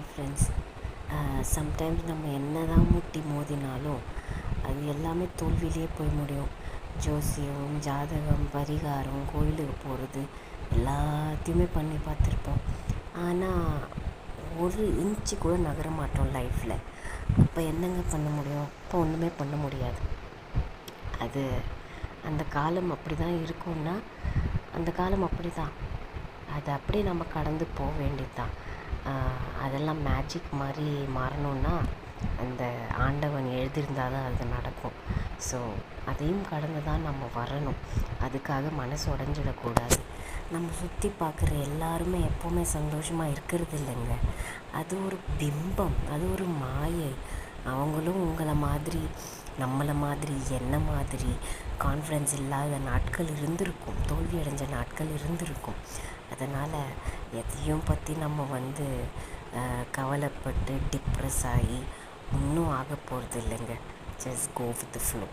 Hi friends. Sometimes நம்ம என்ன தான் முட்டி மோதினாலும் அது எல்லாமே தோல்வியிலே போய் முடியும். ஜோசியம், ஜாதகம், பரிகாரம், கோயிலுக்கு போகிறது எல்லாத்தையுமே பண்ணி பார்த்துருப்போம். ஆனால் ஒரு இன்ச்சு கூட நகர மாட்டோம் லைஃப்பில். அப்போ என்னங்க பண்ண முடியும்? இப்போ ஒன்றுமே பண்ண முடியாது. அது அந்த காலம் அப்படி தான் இருக்கும்னா அந்த காலம் அப்படி தான். அதை அப்படியே நம்ம கடந்து போக வேண்டியது தான். அதெல்லாம் மேஜிக் மாதிரி மாறணுன்னா அந்த ஆண்டவன் எழுதியிருந்தால் தான் அது நடக்கும். ஸோ அதையும் கடந்து தான் நம்ம வரணும். அதுக்காக மனசு உடஞ்சிடக்கூடாது. நம்ம சுற்றி பார்க்குற எல்லாருமே எப்போவுமே சந்தோஷமாக இருக்கிறது இல்லைங்க. அது ஒரு பிம்பம், அது ஒரு மாயை. அவங்களும் உங்களை மாதிரி, நம்மளை மாதிரி, என்ன மாதிரி கான்ஃபிடென்ஸ் இல்லாத நாட்கள் இருந்திருக்கும், தோல்வி அடைஞ்ச நாட்கள் இருந்திருக்கும். அதனால் எதையும் பற்றி நம்ம கவலைப்பட்டு டிப்ரெஸ் ஆகி ஒன்றும் ஆக போகிறது இல்லைங்க. Just go with the flow.